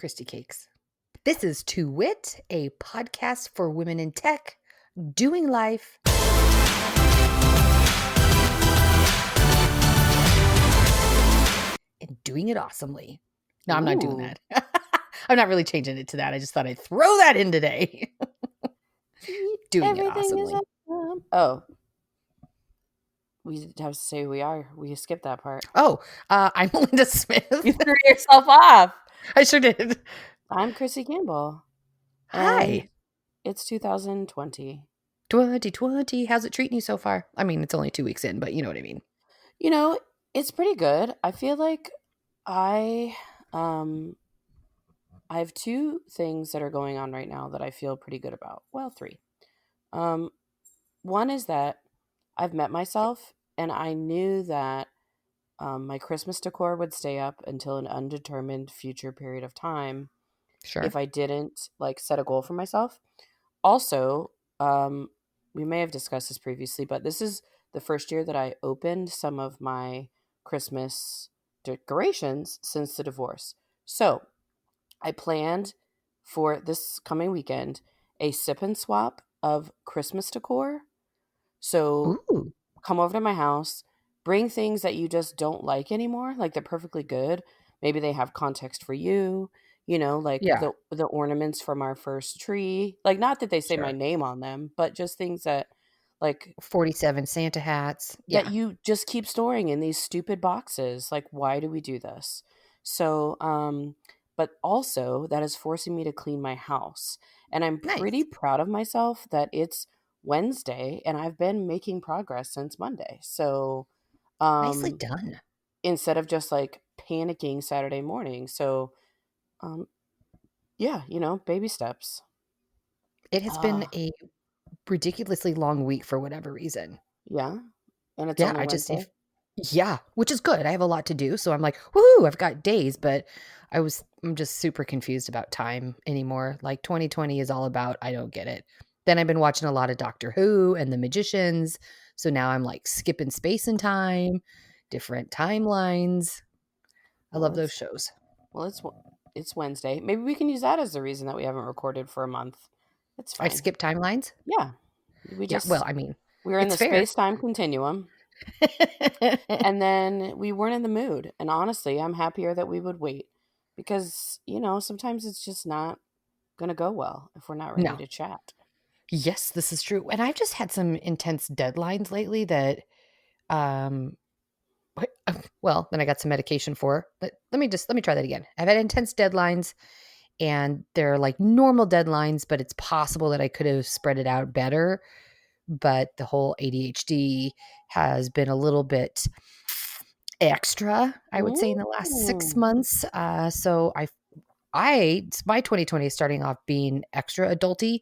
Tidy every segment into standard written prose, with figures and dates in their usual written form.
Kristi Cakes. This is To Wit, a podcast for women in tech, doing life. And doing it awesomely. No, I'm not doing that. I'm not really changing it to that. I just thought I'd throw that in today. Doing it awesomely. Oh. We have to say who we are. We skipped that part. Oh, I'm Melinda Smith. You threw yourself off. I sure did. I'm Kristi Campbell. Hi. And it's 2020. 2020. How's it treating you so far? I mean, it's only 2 weeks in, but you know what I mean. You know, it's pretty good. I feel like I have two things that are going on right now that I feel pretty good about. Well, three. One is that I've met myself, and I knew that my Christmas decor would stay up until an undetermined future period of time. Sure. If I didn't set a goal for myself. Also, we may have discussed this previously, but this is the first year that I opened some of my Christmas decorations since the divorce. So I planned for this coming weekend a sip and swap of Christmas decor. So come over to my house, bring things that you just don't like anymore, like they're perfectly good. Maybe they have context for you, the ornaments from our first tree. Like, not that they say my name on them, but just things that, like 47 Santa hats. That you just keep storing in these stupid boxes. Like, why do we do this? So, but also that is forcing me to clean my house. And I'm pretty proud of myself that it's Wednesday and I've been making progress since Monday. So nicely done. Instead of just like panicking Saturday morning. So baby steps. It has been a ridiculously long week for whatever reason. Yeah. And it's only Wednesday. Which is good. I have a lot to do. So I'm like, woohoo, I've got days, but I'm just super confused about time anymore. Like 2020 is all about, I don't get it. Then I've been watching a lot of Doctor Who and The Magicians. So now I'm like skipping space and time, different timelines. I love those shows. Well, it's Wednesday. Maybe we can use that as the reason that we haven't recorded for a month. It's fine. I skip timelines? Yeah. We're in the space-time continuum. And then we weren't in the mood. And honestly, I'm happier that we would wait. Because, sometimes it's just not going to go well if we're not ready to chat. Yes, this is true. And I've just had some intense deadlines lately that, then I got some medication for. But let me try that again. I've had intense deadlines, and they're like normal deadlines, but it's possible that I could have spread it out better. But the whole ADHD has been a little bit extra, I would say, in the last 6 months. So my 2020 is starting off being extra adulty.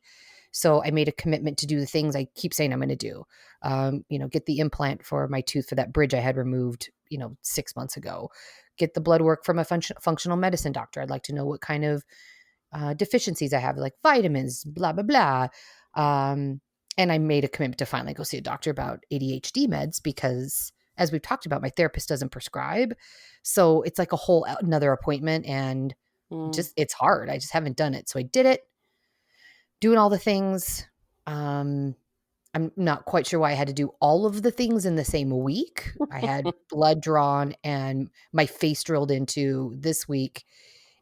So I made a commitment to do the things I keep saying I'm going to do. Get the implant for my tooth for that bridge I had removed, 6 months ago. Get the blood work from a functional medicine doctor. I'd like to know what kind of deficiencies I have, like vitamins, blah, blah, blah. And I made a commitment to finally go see a doctor about ADHD meds because, as we've talked about, my therapist doesn't prescribe. So it's like a whole another appointment, and it's hard. I just haven't done it. So I did it, doing all the things. I'm not quite sure why I had to do all of the things in the same week. I had blood drawn and my face drilled into this week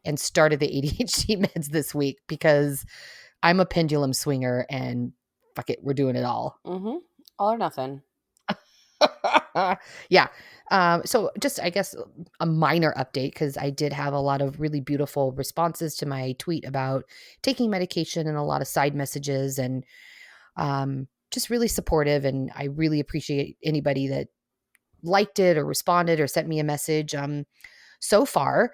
and started the ADHD meds this week because I'm a pendulum swinger and fuck it, we're doing it all. Mm-hmm. All or nothing. Yeah. So just, I guess, a minor update, because I did have a lot of really beautiful responses to my tweet about taking medication and a lot of side messages, and just really supportive. And I really appreciate anybody that liked it or responded or sent me a message. So far,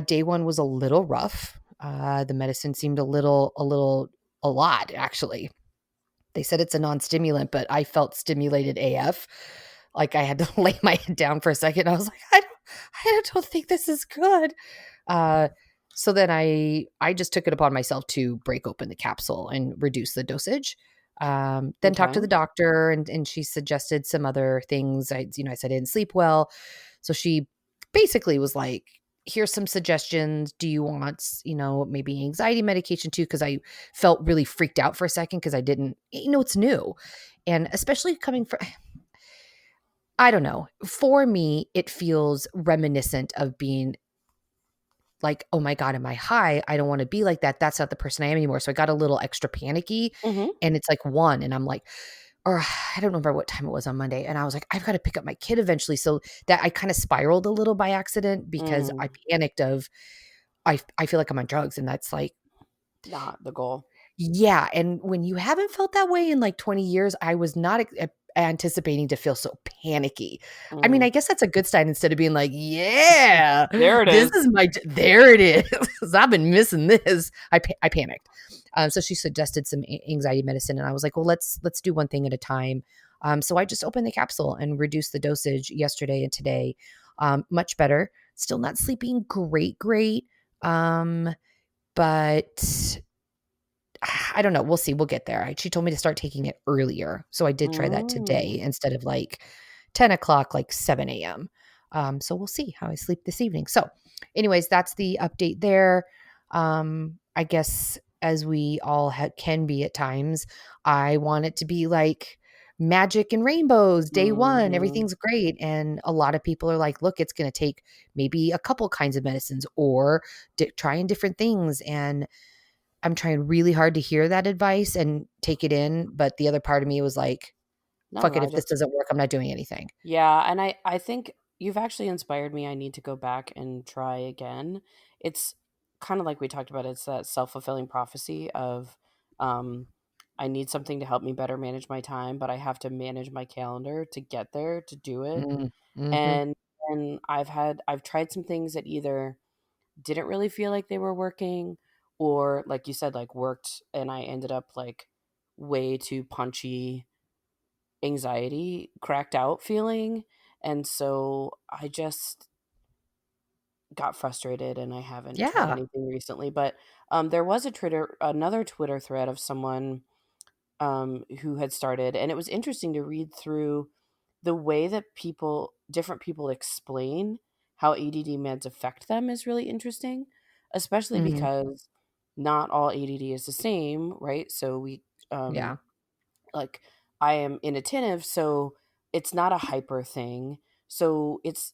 day one was a little rough. The medicine seemed a lot, actually. They said it's a non-stimulant, but I felt stimulated AF. Like I had to lay my head down for a second. I was like, I don't think this is good. So then I just took it upon myself to break open the capsule and reduce the dosage. Then talked to the doctor, and she suggested some other things. I said I didn't sleep well. So she basically was like, here's some suggestions. Do you want, maybe anxiety medication too? Because I felt really freaked out for a second because I didn't, it's new. And especially coming from, I don't know. For me, it feels reminiscent of being like, oh my God, am I high? I don't want to be like that. That's not the person I am anymore. So I got a little extra panicky, Mm-hmm. and it's like 1, and I'm like, or I don't remember what time it was on Monday. And I was like, I've got to pick up my kid eventually. So that I kind of spiraled a little by accident because I Mm, panicked of, I feel like I'm on drugs. And that's like, not the goal. yeah, and when you haven't felt that way in like 20 years, I was not anticipating to feel so panicky. I mean, Mm. I guess that's a good sign instead of being like, "Yeah, There it this is. is my there it is. I've been missing this." I panicked. So she suggested some anxiety medicine, and I was like, "Well, let's do one thing at a time." So I just opened the capsule and reduced the dosage yesterday and today. Much better. Still not sleeping great. But I don't know. We'll see. We'll get there. She told me to start taking it earlier. So I did try that today Mm. instead of like 10 o'clock, like 7 a.m. So we'll see how I sleep this evening. So, anyways, that's the update there. I guess as we all can be at times, I want it to be like magic and rainbows day one. Mhm. Everything's great. And a lot of people are like, look, it's going to take maybe a couple kinds of medicines or trying different things. And I'm trying really hard to hear that advice and take it in, but the other part of me was like, No, "Fuck it, I if this just doesn't work, I'm not doing anything." yeah, and I think you've actually inspired me. I need to go back and try again. It's kind of like we talked about, it's that self-fulfilling prophecy of um I need something to help me better manage my time, but I have to manage my calendar to get there to do it. Mm, mhm. And I've tried some things that either didn't really feel like they were working, or like you said, like worked, and I ended up like way too punchy, anxiety cracked out feeling. And so I just got frustrated and I haven't tried Yeah. anything recently. But there was another Twitter thread of someone who had started, and it was interesting to read through the way that different people explain how ADD meds affect them is really interesting, especially Mhm. because not all ADD is the same, right? So Yeah. like I am inattentive, so it's not a hyper thing. So it's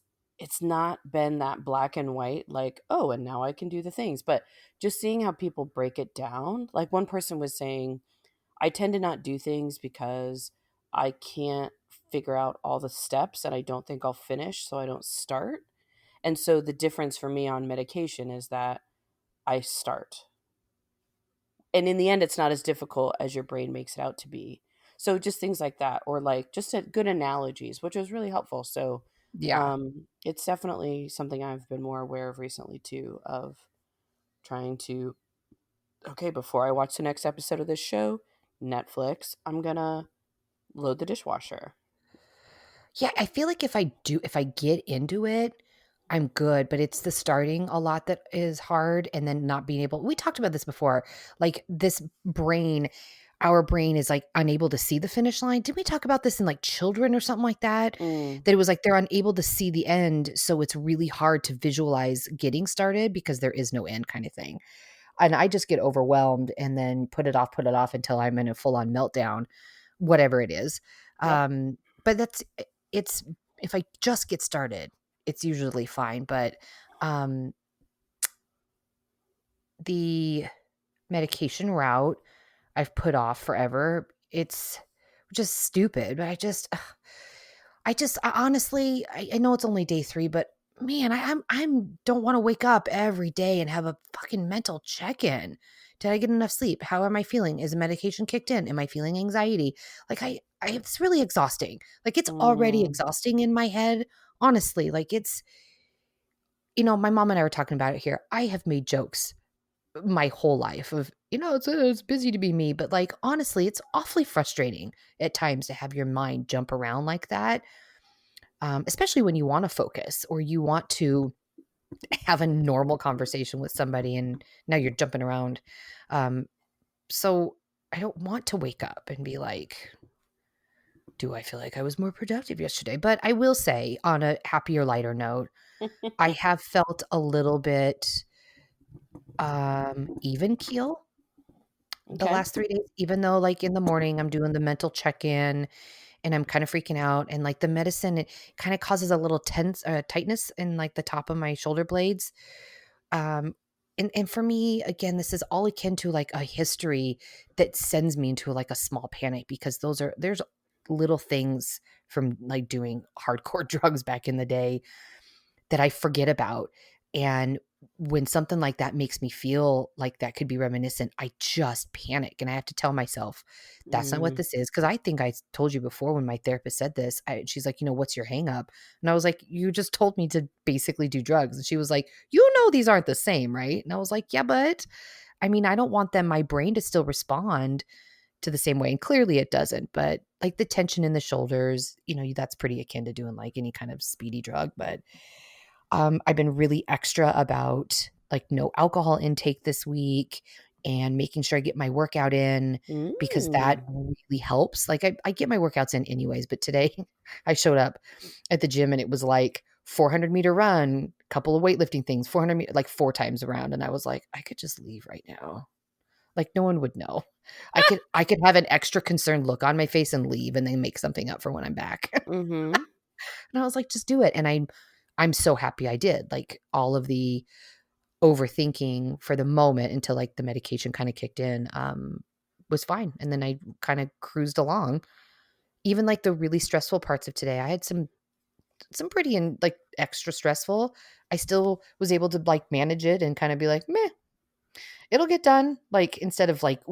not been that black and white, like, oh, and now I can do the things. But just seeing how people break it down, like one person was saying, I tend to not do things because I can't figure out all the steps and I don't think I'll finish, so I don't start. And so the difference for me on medication is that I start. And in the end, it's not as difficult as your brain makes it out to be. So just things like that, or like just good analogies, which was really helpful. So Yeah. it's definitely something I've been more aware of recently too, of trying to, okay, before I watch the next episode of this show, Netflix, I'm gonna load the dishwasher. Yeah, I feel like if I get into it, I'm good, but it's the starting a lot that is hard and then not being able we talked about this before, like, our brain is, like, unable to see the finish line. Did we talk about this in, like, children or something like that? Mm, That it was, like, they're unable to see the end, so it's really hard to visualize getting started because there is no end kinda thing. And I just get overwhelmed and then put it off until I'm in a full-on meltdown, whatever it is. yep. But it's if I just get started, it's usually fine, but, um, the medication route I've put off forever. It's just stupid, but I honestly, I know it's only day 3, but man, I'm don't wanna wake up every day and have a fucking mental check-in. Did I get enough sleep? How am I feeling? Is the medication kicked in? Am I feeling anxiety? Like, I it's really exhausting. Like, it's already Mm, exhausting in my head, honestly. Like, it's my mom and I were talking about it here. I have made jokes my whole life of, it's busy to be me, but, like, honestly, it's awfully frustrating at times to have your mind jump around like that, especially when you wanna focus or you want to have a normal conversation with somebody and now you're jumping around. Um, so I don't want to wake up and be like, do I feel like I was more productive yesterday? But I will say, on a happier, lighter note, I have felt a little bit even keel the Okay. last 3 days, even though, like, in the morning, I'm doing the mental check-in and I'm kind of freaking out, and, like, the medicine, it kinda causes a little tightness in, like, the top of my shoulder blades. Um, and for me, again, this is all akin to, like, a history that sends me into, like, a small panic because there's little things from, like, doing hardcore drugs back in the day that I forget about, and when something like that makes me feel like that could be reminiscent, I just panic, and I have to tell myself, "That's not what Mm. this is." Because I think I told you before when my therapist said this, she's like, "What's your hang up?" And I was like, "You just told me to basically do drugs." And she was like, "You know these aren't the same, right?" And I was like, "Yeah, but I mean, I don't want my brain to still respond to the same way." And clearly it doesn't, but, like, the tension in the shoulders, that's pretty akin to doing, like, any kind of speedy drug, but I've been really extra about, like, no alcohol intake this week and making sure I get my workout in because that Mm. really helps. Like, I get my workouts in anyways, but today I showed up at the gym and it was like 400-meter run, couple of weightlifting things, 400 meter, like 4 times around, and I was like, "I could just leave right now." Like, no one would know. I could have an extra concerned look on my face and leave and then make something up for when I'm back. Mhm. And I was like, "Just do it." And I'm so happy I did. Like, all of the overthinking for the moment until, like, the medication kinda kicked in, was fine, and then I kinda cruised along. Even, like, the really stressful parts of today, I had some pretty like, extra stressful. I still was able to, like, manage it and kinda be like, "Meh, it'll get done." Like, instead of, like,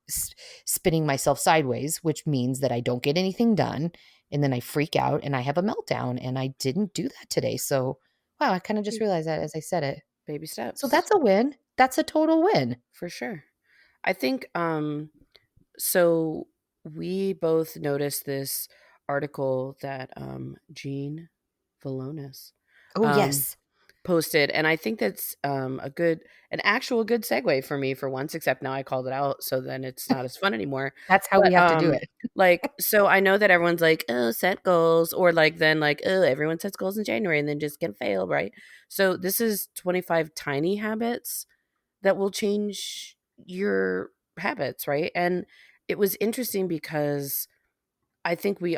spinning myself sideways, which means that I don't get anything done, and then I freak out and I have a meltdown, and I didn't do that today, so, wow, I kinda just Hey, realized that as I said it. baby So steps that's a win. That's a total win. for sure. I think so we both noticed this article that Jean Valonis Oh, um yes. posted, and I think that's an actual good segue for me for once, except now I called it out, so then it's not as fun anymore. That's how we But have to do it. like, so I know that everyone's like, oh, set goals, or like then like, oh, everyone sets goals in January and then just can fail, right? So this is 25 tiny habits that will change your habits, right? And it was interesting because I think we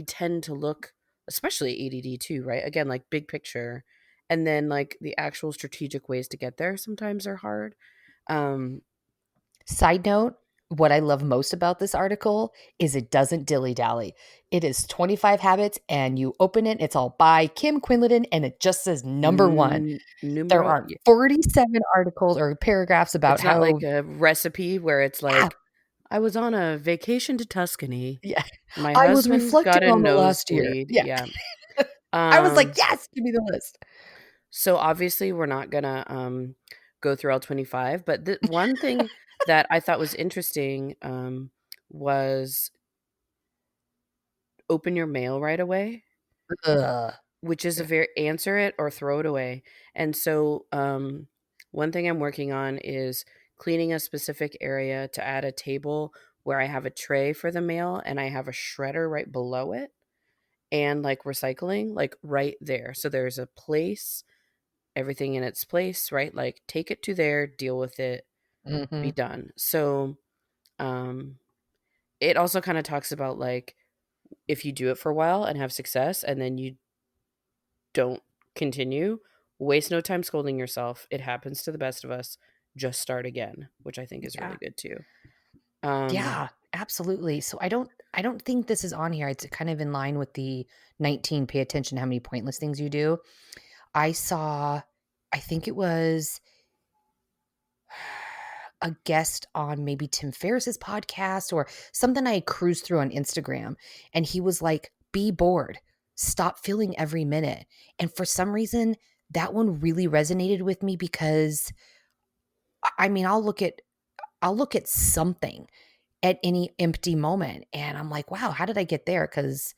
tend to look, especially ADD too, right? Again, like big picture, and then like the actual strategic ways to get there sometimes are hard. Um, Side note, what I love most about this article is it doesn't dilly-dally. It is 25 habits, and you open it, it's all by Kim Quinlivan, and it just says number 1. There numero, aren't 47 articles or paragraphs about it's not like how a recipe where it's yeah, like, I was on a vacation to Tuscany. yeah. My I was husband got reflecting a on the last year. nosebleed. Yeah. Yeah. I was like, Um, "Yes, give me the list." So obviously we're not gonna go through all 25, but the one thing that I thought was interesting was open your mail right away, Ugh. which is a Yeah. very answer it or throw it away. And so one thing I'm working on is cleaning a specific area to add a table where I have a tray for the mail and I have a shredder right below it and like recycling like right there. So there's a place, everything in its place, right? Like take it to there, deal with it, be Mhm. done. So um it also kind of talks about like if you do it for a while and have success and then you don't continue, waste no time scolding yourself. It happens to the best of us. Just start again, which I think is really Yeah. good too. Um Yeah, absolutely. So I don't think this is on here. It's kind of in line with the 19 pay attention how many pointless things you do. I saw I think it was a guest on maybe Tim Ferriss's podcast or something I cruised through on Instagram, and he was like, "Be bored. Stop filling every minute." And for some reason, that one really resonated with me because I mean, I'll look at something at any empty moment, and I'm like, "Wow, how did I get there?" Because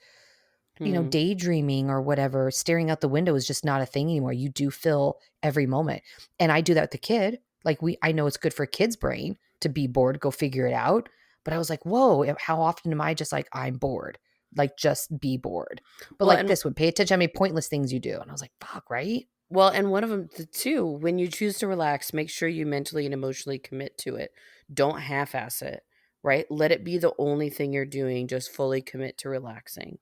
hmm. daydreaming or whatever, staring out the window is just not a thing anymore. You do fill every moment. And I do that with the kid. Like I know it's good for a kid's brain to be bored, go figure it out. But I was like, whoa, how often am I just like, I'm bored? like just be bored. But Well, like and this one, pay attention how many pointless things you do. And I was like, fuck, right? one of them too, when you choose to relax, make sure you mentally and emotionally commit to it. Don't half-ass it, right? Let it be the only thing you're doing. Just fully commit to relaxing.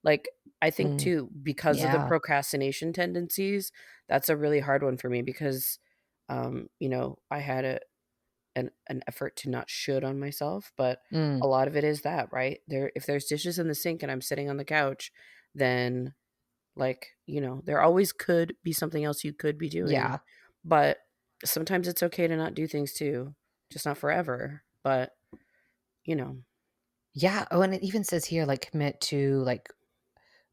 Like, I think Mm, too, because of the yeah. procrastination tendencies, that's a really hard one for me because, I had an effort to not should on myself, but Mm, a lot of it is that, right? If there's dishes in the sink and I'm sitting on the couch, then like, there always could be something else you could be doing. yeah. But sometimes it's okay to not do things too. Just not forever. But, you know. Yeah. Oh, and it even says here, like, commit to like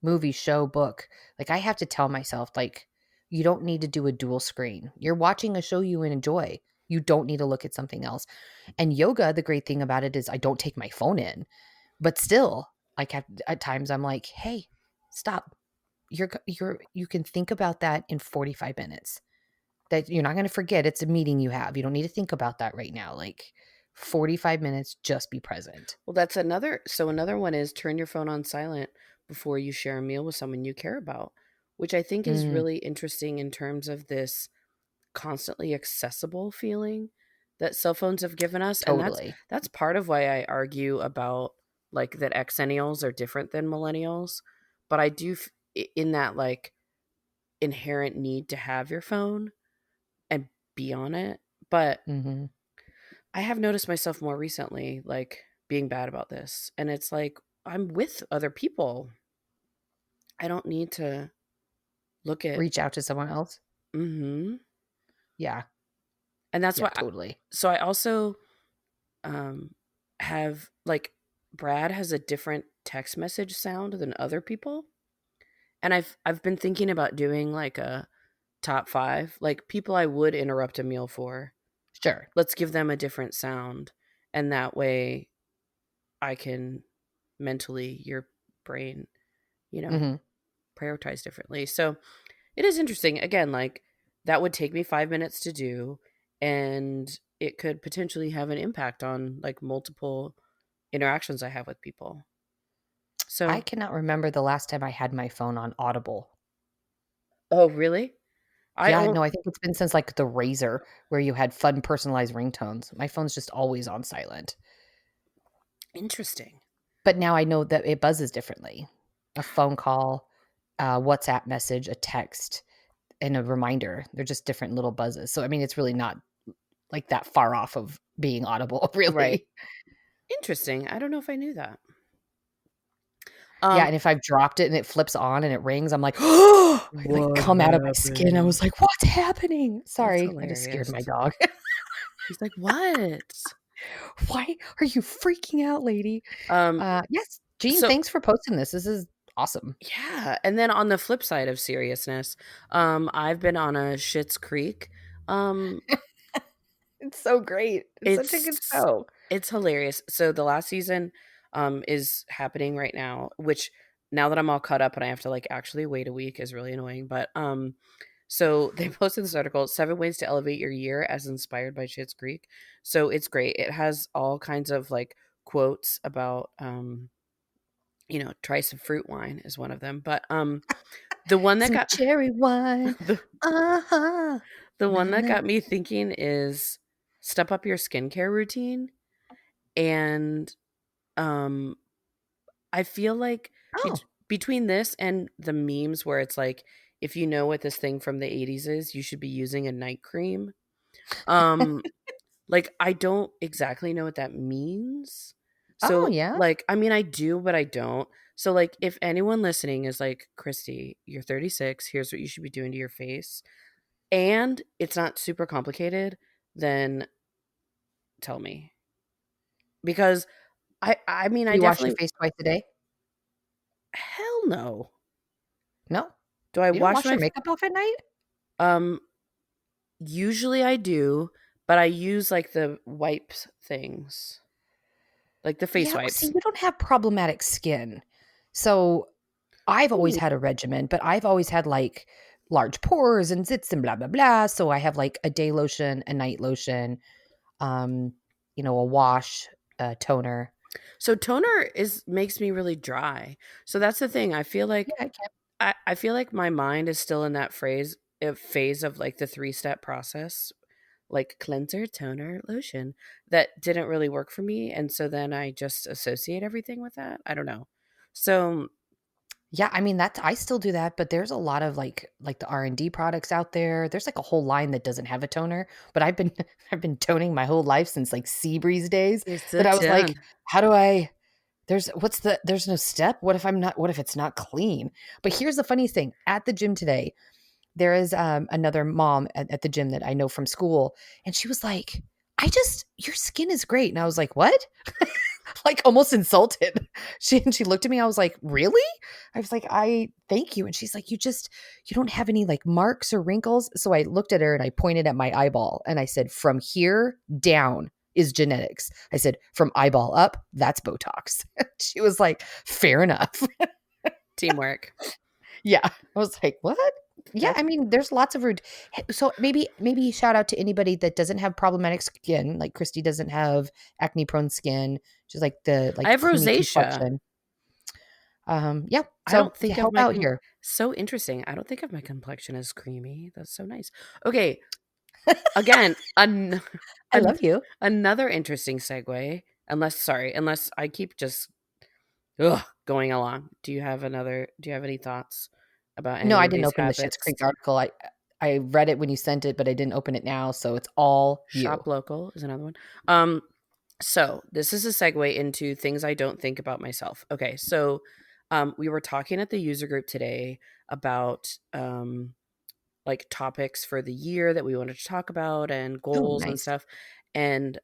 movie, show, book. Like, I have to tell myself, like, you don't need to do a dual screen. You're watching a show you enjoy. You don't need to look at something else. And yoga, the great thing about it is I don't take my phone in, but still, like at times I'm like, hey, stop. You can think about that in 45 minutes. That you're not going to forget it's a meeting you have. You don't need to think about that right now. Like 45 minutes, just be present. Well, that's another one is turn your phone on silent before you share a meal with someone you care about, which I think is Mm, really interesting in terms of this constantly accessible feeling that cell phones have given us. And that's totally. that's part of why I argue about like that exennials are different than millennials. But I do in that like inherent need to have your phone and be on it. But Hmm. I have noticed myself more recently like being bad about this. And it's like I'm with other people. I don't need to look at Reach out to someone else. mhm. Yeah. And that's Yeah, why totally. so I also um have like Brad has a different text message sound than other people. And I've been thinking about doing like a top 5, like people I would interrupt a meal for. Sure. Let's give them a different sound, and that way I can mentally your brain, you know, Hmm. prioritize differently. So, it is interesting. Again, like that would take me 5 minutes to do, and it could potentially have an impact on like multiple interactions I have with people. I So, cannot remember the last time I had my phone on audible. oh, really? I Yeah, own no, I think it's been since like the Razor where you had fun personalized ringtones. My phone's just always on silent. interesting. But now I know that it buzzes differently. A phone call, a WhatsApp message, a text, and a reminder. They're just different little buzzes. So I mean, it's really not like that far off of being audible, Right. really. Interesting. I don't know if I knew that. Yeah, Um, and if I've dropped it and it flips on and it rings, I'm like, oh, I like what come out of my skin. I was happened? like, what's happening? That's Sorry, I just scared hilarious. my dog. He's like, "What?" Why are you freaking out, lady? Um, Yes, Jean, so thanks for posting this. This is awesome. yeah, and then on the flip side of seriousness, I've been on a Schitt's Creek. Um, It's so great. It's such a good it's show. it's hilarious. So the last season is happening right now, which now that I'm all caught up and I have to like actually wait a week is really annoying. But so they posted this article, 7 ways to elevate your year as inspired by Schitt's Creek. So it's great. It has all kinds of like quotes about try some fruit wine is one of them. But the one that Some got cherry wine. the Uh-huh. the Na, one that na. got me thinking is step up your skincare routine. And um I feel like Oh. between this and the memes where it's like if you know what this thing from the 80s is, you should be using a night cream. Um like I don't exactly know what that means. Oh, So yeah? like I mean I do but I don't. So like if anyone listening is like, "Kristi, you're 36, here's what you should be doing to your face." And it's not super complicated, then tell me. Because I mean Do I you wash your definitely face twice a day? hell no. No? Do I You don't wash wash your my makeup off at night? um usually I do, but I use like the wipes things, like the face Yeah, well, see, wipes. you don't have problematic skin. So, I've always Ooh. had a regimen, but I've always had, like, large pores and zits and blah, blah, blah, so I have, like, a day lotion, a night lotion, um, a wash, a toner. So toner is makes me really dry. So that's the thing. Yeah, I can. I feel like my mind is still in that phase of like the three-step process, like cleanser, toner, lotion, that didn't really work for me. And so then I just associate everything with that. I don't know. So Yeah, I mean, that's I still do that, but there's a lot of, like the R&D products out there. There's, like, a whole line that doesn't have a toner, but I've been I've been toning my whole life since, like, Seabreeze days it's that the I was like, ton. "How do I there's no step? What if it's not clean?" But here's the funny thing, at the gym today, there is, another mom at the gym that I know from school, and she was like, Your skin is great." And I was like, "What?" Like, almost insulted. She looked at me, I was like, "Really?" I was like, "I thank you." And she's like, You don't have any, like, marks or wrinkles?" So I looked at her and I pointed at my eyeball and I said, "From here down is genetics." I said, "From eyeball up, that's Botox." She was like, "Fair enough." Teamwork. Yeah. I was like, "What?" Yeah, That's I mean, there's lots of root so maybe shout out to anybody that doesn't have problematic skin, like Kristi doesn't have acne-prone skin. She's like the, I have creamy rosacea. complexion. Yeah, I don't so yeah, think of help my out here. so interesting. I don't think of my complexion as creamy. That's so nice. Okay, again, I an love you. another interesting segue. Unless I keep just going along. Do you have any thoughts about No, any I of didn't these open the Schitt's habits? Creek article. I read it when you sent it, but I didn't open it now, so it's all you. Shop local is another one. Um, so this is a segue into things I don't think about myself. Okay, so we were talking at the user group today about like topics for the year that we wanted to talk about and Oh, goals and nice. stuff. And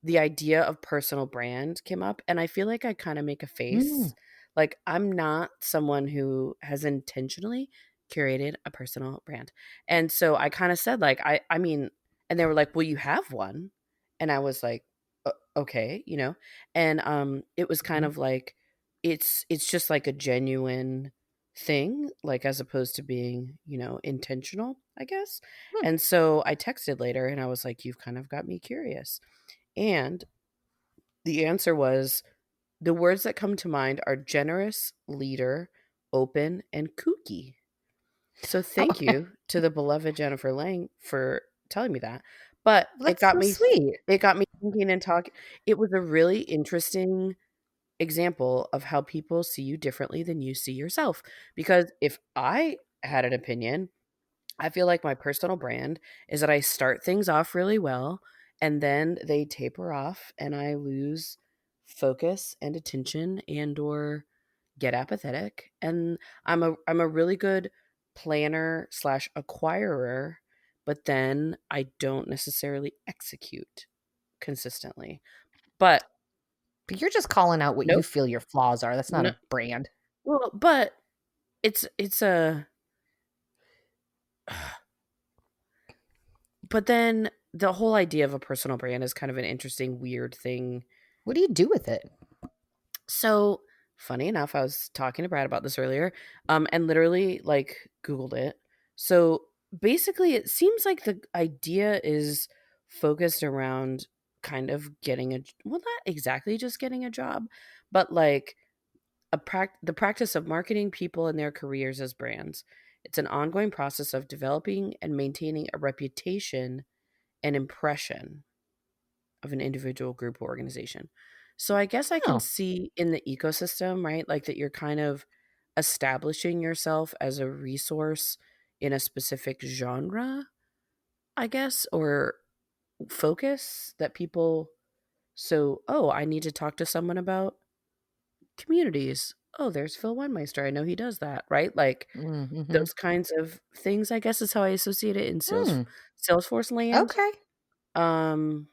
the idea of personal brand came up. And I feel like I kind of make a Mm, face. Like I'm not someone who has intentionally curated a personal brand. And so I kind of said, like, I mean, and they were like, well, you have one. And I was like, okay, you know? And it was kind mhm. of like, it's just like a genuine thing, like, as opposed to being, intentional, I guess. Hmm. And so I texted later and I was like, "You've kind of got me curious." And the answer was the words that come to mind are generous, leader, open, and kooky. So Oh, thank you to the beloved Jennifer Lang for telling me that. But that's so sweet. it got me thinking and talking. It was a really interesting example of how people see you differently than you see yourself. Because if I had an opinion, I feel like my personal brand is that I start things off really well and then they taper off and I lose focus and attention and or get apathetic. And I'm a really good planner slash acquirer, but then I don't necessarily execute consistently. But But you're just calling out what you nope. feel your flaws are. That's not No, a brand. well, but it's a but then the whole idea of a personal brand is kind of an interesting, weird thing. What do you do with it? So funny enough, I was talking to Brad about this earlier, and literally like Googled it. So basically, it seems like the idea is focused around kind of getting well, not exactly just getting a job, but like the practice of marketing people and their careers as brands. It's an ongoing process of developing and maintaining a reputation and impression of an individual, group, or organization. So I guess I can Oh, see in the ecosystem, right? Like that you're kind of establishing yourself as a resource in a specific genre, I guess, or focus that people. So, oh, I need to talk to someone about communities. Oh, there's Phil Weinmeister. I know he does that, right? Like mhm. those kinds of things, I guess, is how I associate it in Hmm, Salesforce land. okay. Um,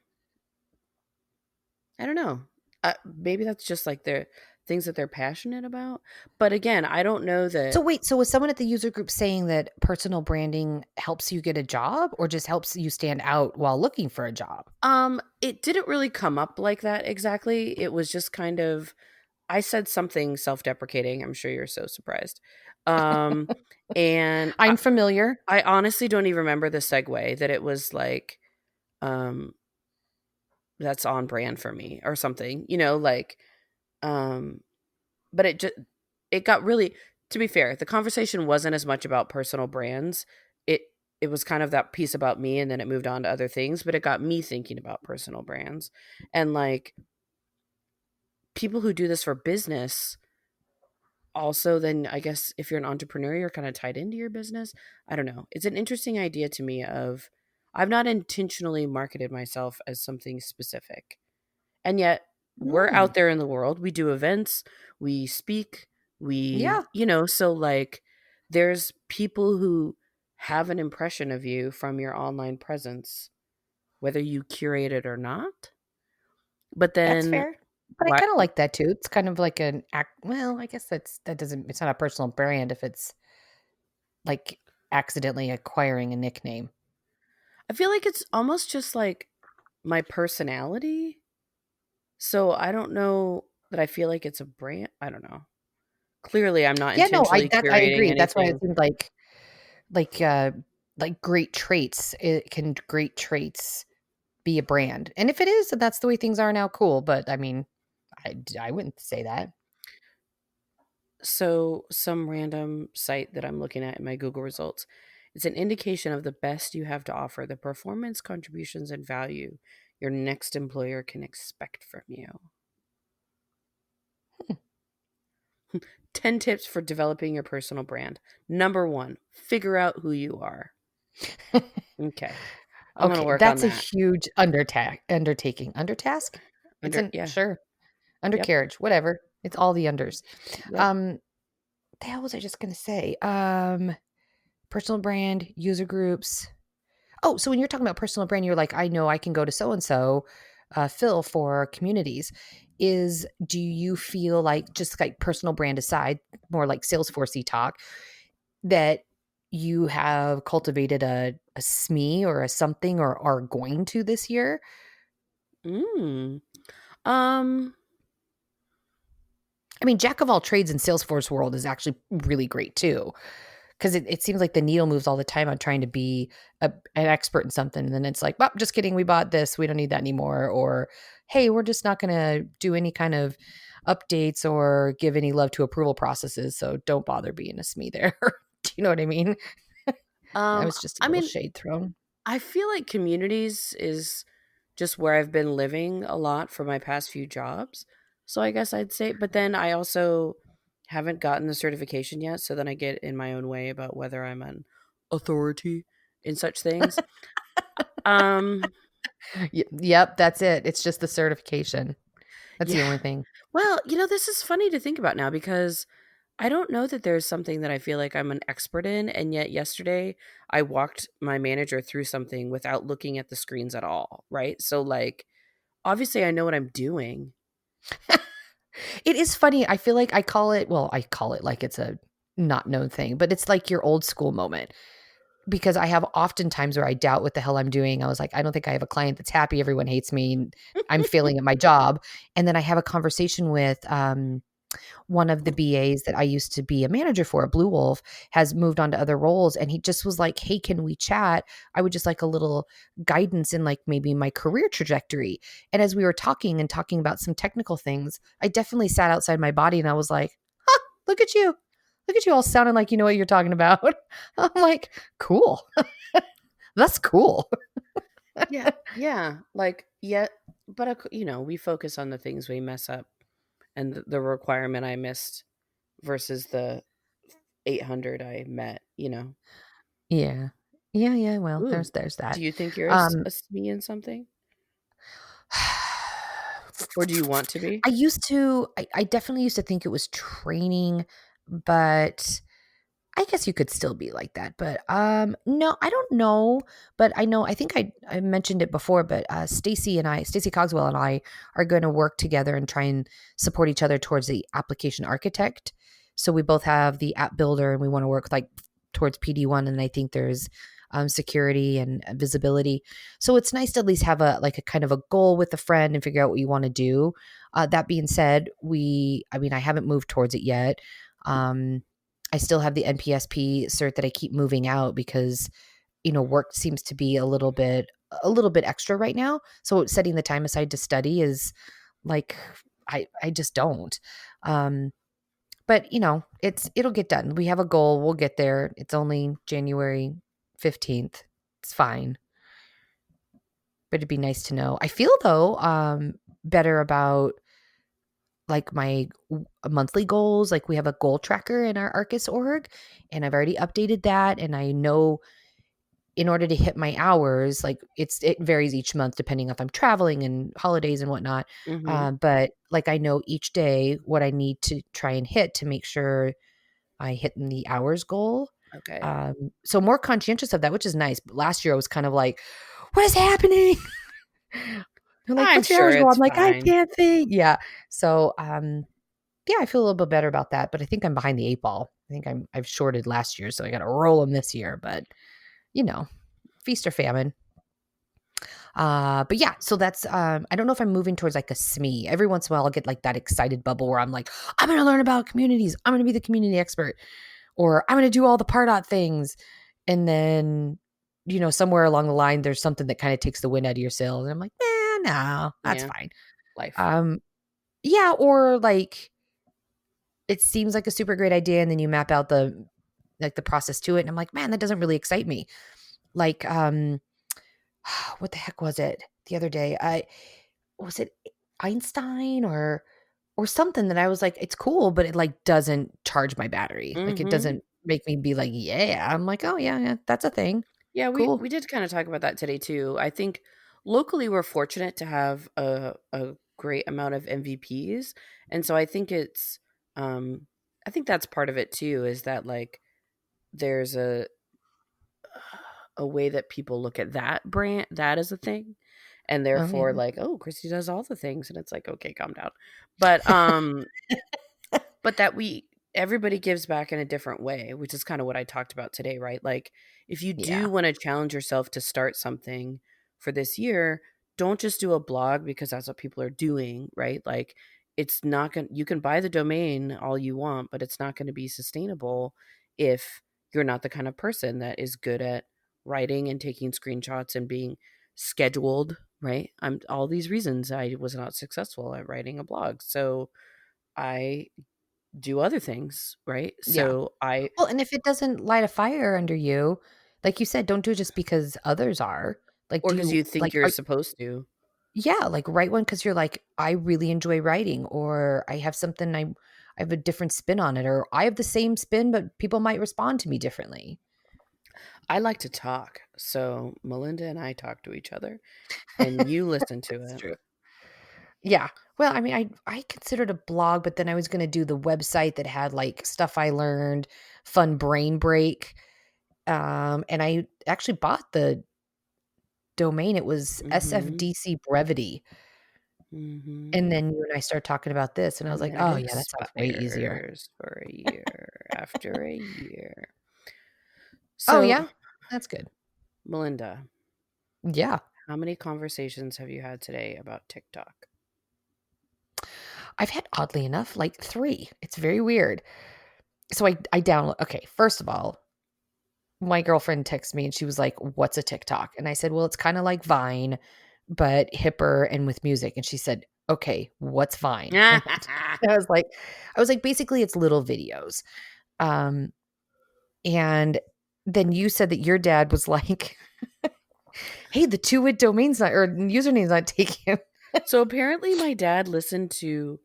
I don't know. Maybe that's just like their things that they're passionate about. But again, I don't know So that. wait, so was someone at the user group saying that personal branding helps you get a job or just helps you stand out while looking for a job? It didn't really come up like that exactly. It was just kind of I said something self-deprecating. I'm sure you're so surprised. Um, and I'm familiar. I honestly don't even remember the segue that it was like. Um, that's on brand for me or something, you know, like, um, but it got really, to be fair, the conversation wasn't as much about personal brands. It it was kind of that piece about me and then it moved on to other things, but it got me thinking about personal brands. And like people who do this for business also, then I guess if you're an entrepreneur, you're kind of tied into your business. I don't know. It's an interesting idea to me of I've not intentionally marketed myself as something specific. And yet we're Mm, out there in the world. We do events, we speak, yeah, so like there's people who have an impression of you from your online presence, whether you curate it or not. But that's then fair. But I why kind of like that too. It's kind of like an act. Well, I guess that doesn't. It's not a personal brand if it's like accidentally acquiring a nickname. I feel like it's almost just like my personality. So I don't know that I feel like it's a brand. I don't know. Clearly, I'm not Yeah, no, intentionally I curating agree. That's why it anything. seemed like great traits. Great traits be a brand? And if it is, that's the way things are now. Cool. But I mean, I wouldn't say that. So, some random site that I'm looking at in my Google results, it's an indication of the best you have to offer, the performance, contributions, and value your next employer can expect from you. 10 tips for developing your personal brand. Number one, figure out who you are. Okay. I'm going to Okay, work on that's a that. huge undertaking. Undertask? It's Under, an yeah. sure. Yep. Undercarriage, whatever. It's all the unders. Yep. Um, the hell was I just gonna say? Personal brand, user groups. Oh, so when you're talking about personal brand, you're like, I know I can go to so and so, Phil for communities. Do you feel like just like personal brand aside, more like Salesforcey talk, that you have cultivated a SME or a something or are going to this year? Mm. Um, I mean, jack of all trades in Salesforce world is actually really great too. Because it seems like the needle moves all the time on trying to be an expert in something. And then it's like, well, just kidding. We bought this. We don't need that anymore. Or, hey, we're just not going to do any kind of updates or give any love to approval processes. So don't bother being a SME there. Do you know what I mean? That um, was just a I little mean, shade thrown. I feel like communities is just where I've been living a lot for my past few jobs. So I guess I'd say, but then I also haven't gotten the certification yet. So then I get in my own way about whether I'm an authority in such things. Um, Yep, that's it. It's just the certification. That's the yeah. only thing. Well, this is funny to think about now because I don't know that there's something that I feel like I'm an expert in. And yet yesterday I walked my manager through something without looking at the screens at all. Right. So, like, obviously I know what I'm doing. It is funny. I feel like I call it like it's a not known thing, but it's like your old school moment because I have often times where I doubt what the hell I'm doing. I was like, I don't think I have a client that's happy. Everyone hates me. And I'm failing at my job. And then I have a conversation with one of the BAs that I used to be a manager for, Blue Wolf, has moved on to other roles. And he just was like, hey, can we chat? I would just like a little guidance in like maybe my career trajectory. And as we were talking and talking about some technical things, I definitely sat outside my body and I was like, huh, look at you. Look at you all sounding like you know what you're talking about. I'm like, cool. That's cool. Yeah. Yeah. Like, yeah. But, we focus on the things we mess up and the requirement I missed versus the 800 I met. Yeah. Yeah, yeah. Well, Ooh. there's Do that. you think you're Um a SME in something? Or do you want to be? I definitely used to think it was training, but I guess you could still be like that. But no, I don't know. But I think I mentioned it before, but Stacy Cogswell and I are going to work together and try and support each other towards the application architect. So we both have the app builder and we want to work like towards PD1. And I think there's security and visibility. So it's nice to at least have a kind of a goal with a friend and figure out what you want to do. That being said, I mean, I haven't moved towards it yet. I still have the NPSP cert that I keep moving out because work seems to be a little bit extra right now. So setting the time aside to study is like I just don't. Um, but it'll get done. We have a goal. We'll get there. It's only January 15th. It's fine. But it'd be nice to know. I feel though better about like my monthly goals. Like we have a goal tracker in our Arcus org, and I've already updated that, and I know in order to hit my hours, like it varies each month depending if I'm traveling and holidays and whatnot. Mm-hmm. But like I know each day what I need to try and hit to make sure I hit the hours goal. Okay. So more conscientious of that, which is nice. But last year I was kind of like, what is happening? They're like, I'm what's your sure hours goal? I'm it's like, I fine. can't think. Yeah. So yeah, I feel a little bit better about that, but I think I'm behind the 8 ball. I think I've shorted last year, so I got to roll them this year. But you know, feast or famine. But yeah, so that's I don't know if I'm moving towards like a SME. Every once in a while I'll get like that excited bubble where I'm like, I'm gonna learn about communities, I'm gonna be the community expert, or I'm gonna do all the Pardot things. And then, somewhere along the line there's something that kind of takes the wind out of your sails. And I'm like, no, that's Yeah. fine. Life. Um, yeah, or like it seems like a super great idea, and then you map out the process to it, and I'm like, man, that doesn't really excite me. Like, what the heck was it the other day? I was it Einstein or something that I was like, it's cool, but it like doesn't charge my battery. Like it Mm-hmm. doesn't make me be like, yeah. I'm like, oh yeah, yeah, that's a thing. Yeah, we Cool. did kind of talk about that today too. I think locally we're fortunate to have a great amount of MVPs, and so um I think that's part of it too. Is that like there's a way that people look at that brand that is a thing, and Oh yeah. therefore like, oh, Christy does all the things, and it's like, okay, calm down. But but that we everybody gives back in a different way, which is kind of what I talked about today, right? Like if you Yeah. do want to challenge yourself to start something for this year, don't just do a blog because that's what people are doing, right? Like it's not going to you can buy the domain all you want, but it's not going to be sustainable if you're not the kind of person that is good at writing and taking screenshots and being scheduled, right? I'm all these reasons I was not successful at writing a blog. So I do other things, right? Yeah. So I Well, and if it doesn't light a fire under you, like you said, don't do it just because others are. Like, or do because you you think like you're are supposed to. yeah, like write one because you're like, I really enjoy writing, or I have something I have a different spin on it, or I have the same spin, but people might respond to me differently. I like to talk. So Melinda and I talk to each other and you listen to That's it. true. Yeah. Well, I mean, I considered a blog, but then I was gonna do the website that had like stuff I learned, fun brain break. And I actually bought the domain. It was Mhm. SFDC Brevity. Mhm. And then you and I started talking about this, and I was And like, then it oh yeah, that sounds way easier. expires for a year after a year. Oh So, yeah, that's good. Melinda, Yeah. how many conversations have you had today about TikTok? I've had oddly enough like 3. It's very weird. So I download okay, first of all, my girlfriend texted me and she was like, "What's a TikTok?" And I said, "Well, it's kinda like Vine, but hipper and with music." And she said, "Okay, what's Vine?" And I was like, "Basically, it's little videos." Um, and then you said that your dad was like, "Hey, the 2-wit domain's not or username's not taken." So apparently my dad listened to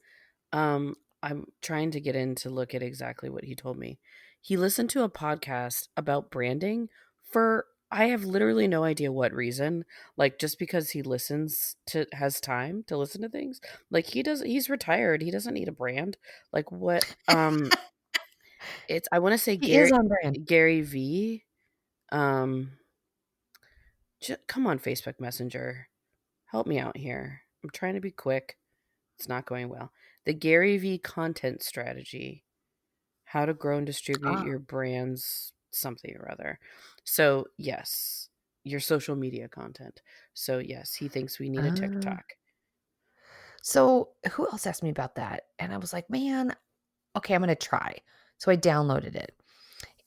I'm trying to get in to look at exactly what he told me. He listened to a podcast about branding for I have literally no idea what reason. Like just because he listens to has time to listen to things. Like he's retired. He doesn't need a brand. Like what it's I want to say He is on brand. Gary V. Um come on Facebook Messenger. Help me out here. I'm trying to be quick. It's not going well. The Gary V content strategy. How to grow and distribute Ah. your brand's something or other. So, yes, your social media content. So, yes, he thinks we need a Ah. TikTok. So, who else asked me about that? And I was like, "Man, okay, I'm gonna try." So I downloaded it.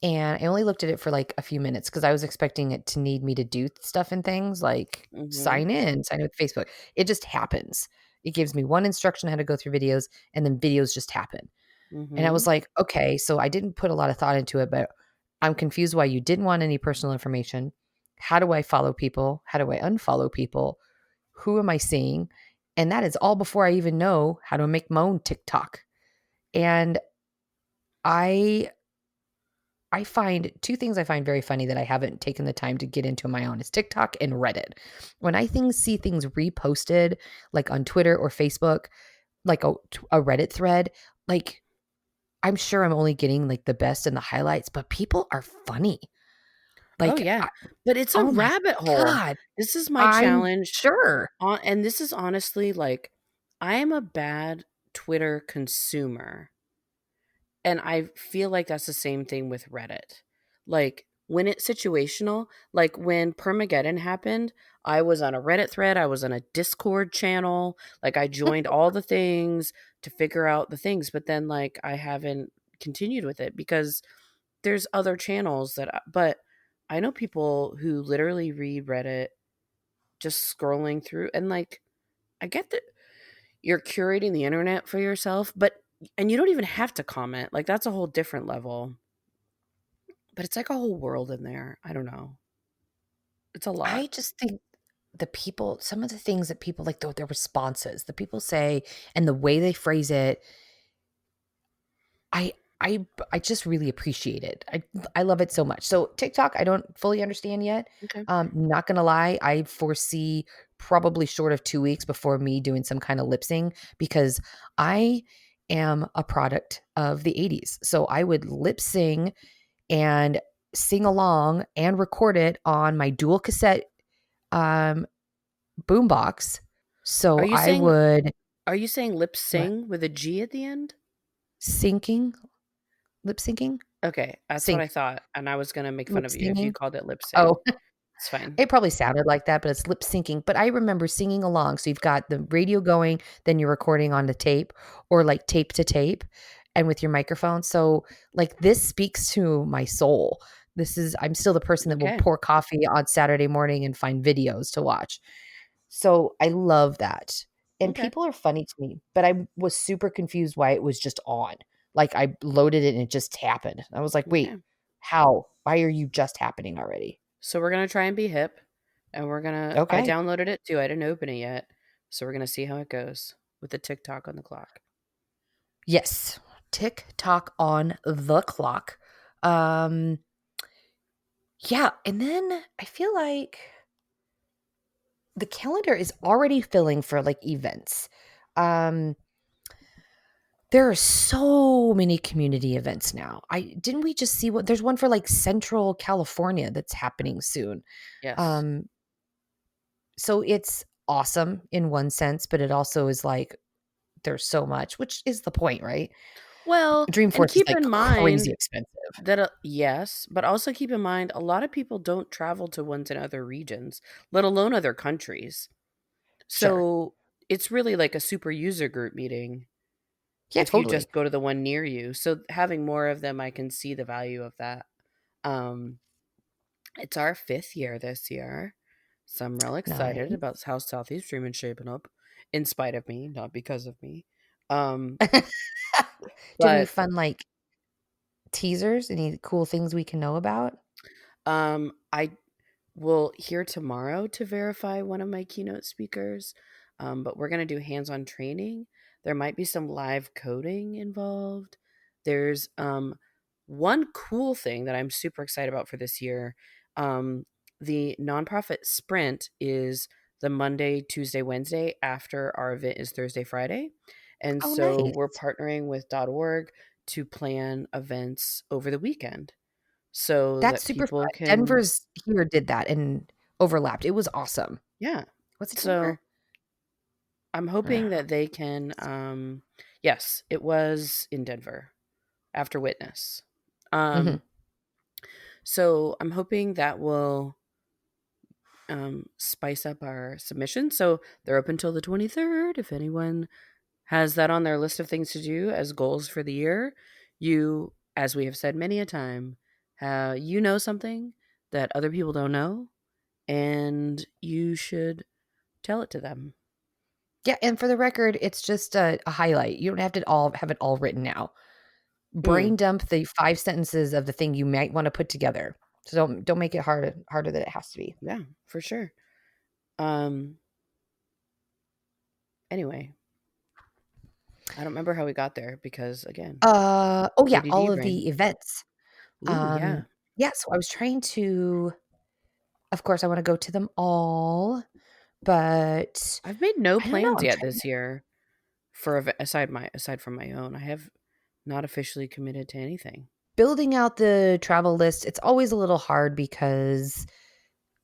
and I only looked at it for like a few minutes because I was expecting it to need me to do stuff and things like Mhm. sign in with Facebook. It just happens. It gives me one instruction how to go through videos, and then videos just happen. And I was Mhm. like, okay, so I didn't put a lot of thought into it, but I'm confused why you didn't want any personal information. How do I follow people? How do I unfollow people? Who am I seeing? And that is all before I even know how to make my own TikTok. And I I find two things I find very funny that I haven't taken the time to get into on my own is TikTok and Reddit. When I see things reposted like on Twitter or Facebook, like a Reddit thread, like I'm sure I'm only getting like the best and the highlights, but people are funny. Oh, Like, yeah. But it's a oh my rabbit hole. god, This is my I'm challenge, sure. and this is honestly, like, I am a bad Twitter consumer. And I feel like that's the same thing with Reddit. Like, when it's situational, like when Permageddon happened, I was on a Reddit thread, I was on a Discord channel, like I joined all the things to figure out the things, but then like I haven't continued with it because there's other channels but I know people who literally read Reddit just scrolling through, and like I get that you're curating the internet for yourself, but and you don't even have to comment. Like that's a whole different level. But it's like a whole world in there. I don't know. It's a lot. I just think some of the things that people like, their responses, the people say, and the way they phrase it, I I I just really appreciate it. I love it so much. So TikTok, I don't fully understand yet. Okay. Not gonna lie, I foresee probably short of 2 weeks before me doing some kind of lip sync because I am a product of the 80s. So I would lip sing and sing along and record it on my dual cassette um boombox. Are So you I saying would are you saying lip what? sing with a G at the end? Syncing, lip syncing, Okay, that's what sync, I thought, and I was gonna make fun lip of you if you singing. called it lip sync. Oh, It's fine. it probably sounded like that, but it's lip syncing. But I remember singing along. So you've got the radio going, then you're recording on the tape or like tape to tape and with your microphone. So like this speaks to my soul. I'm still the person that will Okay. pour coffee on Saturday morning and find videos to watch. So I love that. And Okay. people are funny to me, but I was super confused why it was just on. Like I loaded it and it just happened. I was like, wait, Okay. how? Why are you just happening already? So we're gonna try and be hip, and I Okay. downloaded it too. I didn't open it yet. So we're gonna see how it goes with the TikTok on the clock. Yes. Tick tock on the clock. Um, yeah, and then I feel like the calendar is already filling for like events. Um, there are so many community events now. I didn't we just see what there's one for like Central California that's happening soon. Yes. Um, so it's awesome in one sense, but it also is like there's so much, which is the point, right? Well, and Dreamforce is keep like in crazy mind expensive. that, yes, but also keep in mind a lot of people don't travel to ones in other regions, let alone other countries. Sure. So it's really like a super user group meeting Yeah, if you totally. just go to the one near you. So having more of them, I can see the value of that. Um, it's our fifth year this year. So I'm real excited Nice. about how Southeast Dream is shaping up, in spite of me, not because of me. Um, Do you have any but fun, like, teasers? Any cool things we can know about? I will hear tomorrow to verify one of my keynote speakers. But we're going to do hands on training. There might be some live coding involved. There's one cool thing that I'm super excited about for this year. Um, the nonprofit sprint is the Monday, Tuesday, Wednesday after our event is Thursday, Friday. And Oh, so nice. we're partnering with .org to plan events over the weekend so That's that super people fun. can, Denver's here did that and overlapped. It was awesome. yeah. Was it So Denver? I'm hoping Ugh. that they can, yes, it was in Denver after Witness. Mhm. Um, so I'm hoping that will spice up our submission. So they're open until the 23rd. If anyone has that on their list of things to do as goals for the year, you, as we have said many a time, You know something that other people don't know, and you should tell it to them. Yeah, and for the record, it's just a highlight. You don't have to all have it all written out. Mm, Brain dump the 5 sentences of the thing you might wanna put together. So don't make it harder than it has to be. yeah, for sure. Um. Anyway, I don't remember how we got there because again, Oh, yeah, all ADD of brain. the events. Ooh, yeah. Yeah, so I was trying to of course, I wanna go to them all, but I've made no I don't know, plans I'm yet trying this year aside from my own. I have not officially committed to anything. building out the travel list. It's always a little hard because,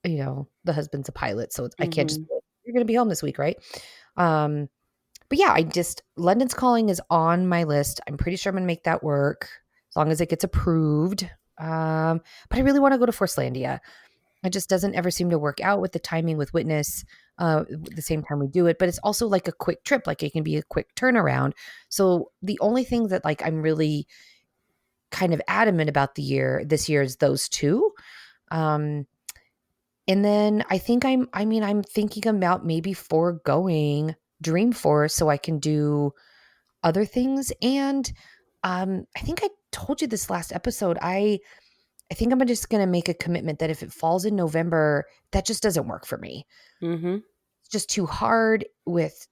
the husband's a pilot, so I can't just Mm-hmm. be like, "You're gonna be home this week, right?" Um, but yeah, London's Calling is on my list. I'm pretty sure I'm gonna make that work as long as it gets approved. But I really wanna go to Forcelandia. It just doesn't ever seem to work out with the timing with Witness, the same time we do it, but it's also like a quick trip, like it can be a quick turnaround. So the only thing that like I'm really kind of adamant about this year is those 2. Um, and then I'm thinking about maybe foregoing Dreamforce so I can do other things. And I think I told you this last episode. I think I'm just gonna make a commitment that if it falls in November, that just doesn't work for me. Mm-hmm. It's just too hard with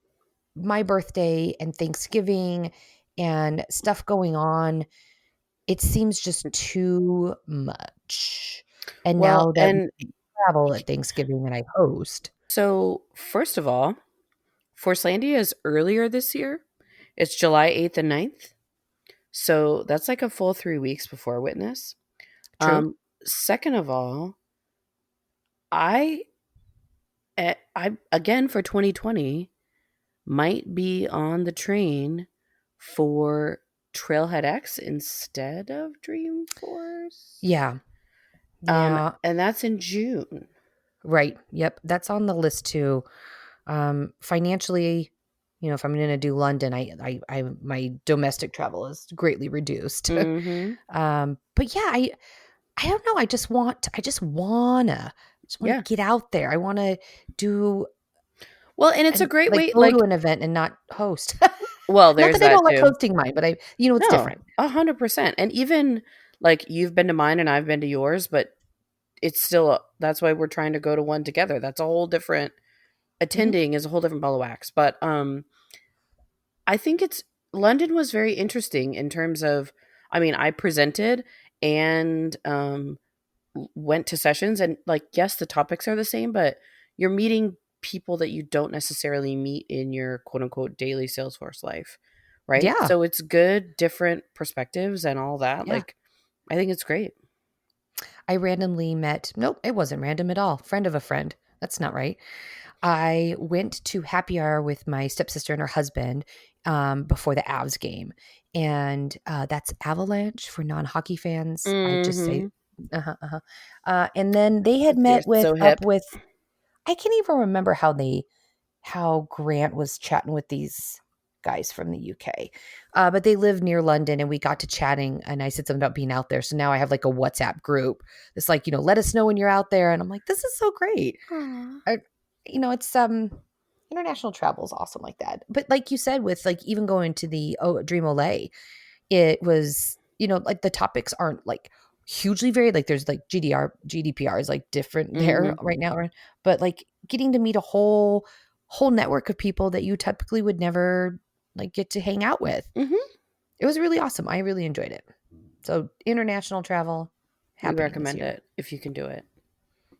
my birthday and Thanksgiving and stuff going on. It seems just too much. And Well, now that we and travel at Thanksgiving and I host. so first of all, Forcelandia is earlier this year. It's July 8th and 9th. So that's like a full 3 weeks before Witness. True. Second of all, I I again for 2020 might be on the train for Trailhead X instead of Dreamforce. Yeah. Yeah. And that's in June. Right. Yep. That's on the list too. Financially, if I'm gonna do London, I my domestic travel is greatly reduced. Mm-hmm. But yeah, I don't know. I just wanna Yeah. get out there. I wanna do Well, and it's a and great like way. go to Like, an event and not host. well, Not there's that I that don't like too. hosting mine, but it's No, different. 100%. And even like you've been to mine and I've been to yours, but it's still that's why we're trying to go to one together. That's a whole different Mhm. attending is a whole different ball of wax. But I think it's London was very interesting in terms of I mean, I presented and went to sessions and like yes, the topics are the same, but you're meeting people that you don't necessarily meet in your quote unquote daily Salesforce life. Right? Yeah. So it's good different perspectives and all that. Yeah. Like I think it's great. I randomly met nope, it wasn't random at all. Friend of a friend. That's not right. I went to happy hour with my stepsister and her husband before the Avs game, and that's Avalanche for non-hockey fans. I just say, Mhm. uh-huh. And then they had You're met with so up hip. with. I can't even remember how Grant was chatting with these guys from the UK. But they live near London and we got to chatting and I said something about being out there. So now I have like a WhatsApp group. It's like, let us know when you're out there. And I'm like, this is so great. Aw. I, it's international travel is awesome like that. But like you said, with like even going to the Dream Olay, it was, like the topics aren't like hugely varied. Like there's like GDPR is like different there Mhm. right now, right? But like getting to meet a whole network of people that you typically would never like get to hang out with. Mhm. It was really awesome. I really enjoyed it. So international travel We happening this recommend year. it if you can do it.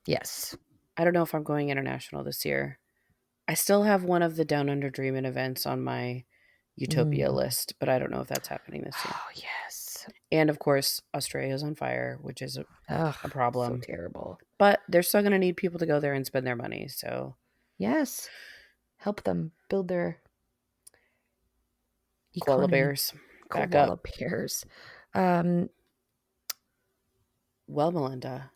Yes. I don't know if I'm going international this year. I still have one of the Down Under Dreamin' events on my Utopia Mm. list, but I don't know if that's happening this year. Oh yes. And of course, Australia's on fire, which is Ugh, a so problem. terrible. But they're still going to need people to go there and spend their money. So, Yes. Help them build their koala economy. bears, back Koala up. bears. Um, Well, Melinda.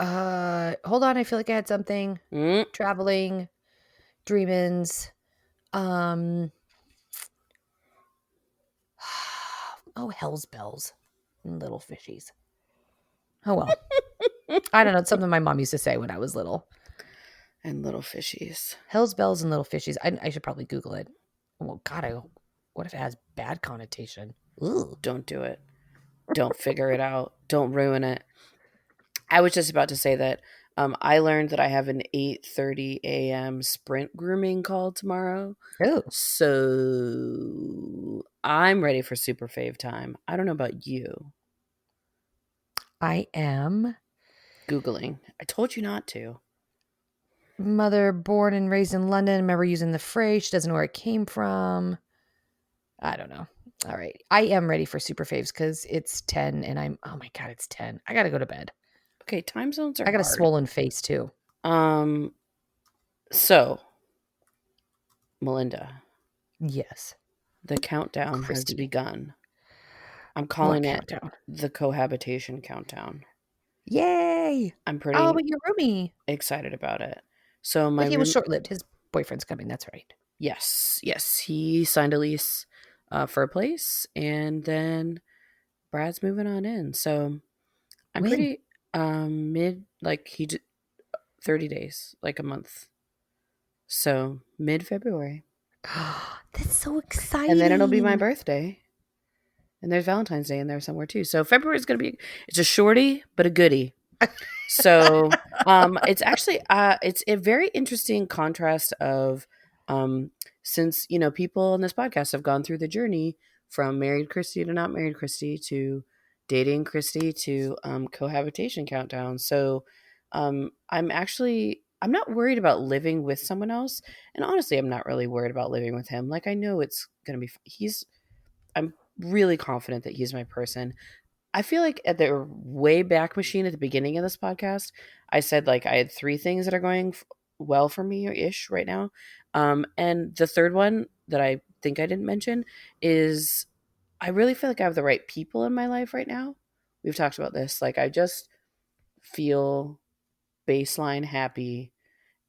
hold on. I feel like I had something. Mm. Traveling, Dreamins. Um, oh, hell's bells and little fishies. Oh, well. I don't know. It's something my mom used to say when I was little. And little fishies. Hell's bells and little fishies. I should probably Google it. Well, God, what if it has bad connotation? Ooh. Don't do it. Don't figure it out. Don't ruin it. I was just about to say that I learned that I have an 8:30 a.m. sprint grooming call tomorrow. Ooh. So I'm ready for super fave time. I don't know about you. I am Googling. I told you not to. mother born and raised in London. Remember using the phrase. She doesn't know where it came from. I don't know. All right. I am ready for super faves because it's 10 and oh my God, it's 10. I got to go to bed. Okay, time zones are I got a hard. swollen face too. So, Melinda. Yes. The countdown Kristi. has begun. I'm calling it countdown? The cohabitation countdown. Yay! I'm pretty but your roomie. excited about it. So But he was short-lived. His boyfriend's coming. That's right. Yes. He signed a lease for a place, and then Brad's moving on in. So I'm pretty he did 30 days, like a month. So mid-February. That's so exciting. And then it'll be my birthday. And there's Valentine's Day in there somewhere too. So February is going to be, it's a shorty, but a goodie. So it's actually, it's a very interesting contrast of, since, people on this podcast have gone through the journey from married Kristi to not married Kristi to dating Kristi to cohabitation countdown. So I'm not worried about living with someone else. And honestly, I'm not really worried about living with him. Like, I know it's going to be, I'm really confident that he's my person. I feel like at the way back machine at the beginning of this podcast, I said like I had 3 things that are going well for me ish right now. And the third one that I think I didn't mention is I really feel like I have the right people in my life right now. We've talked about this. Like I just feel baseline happy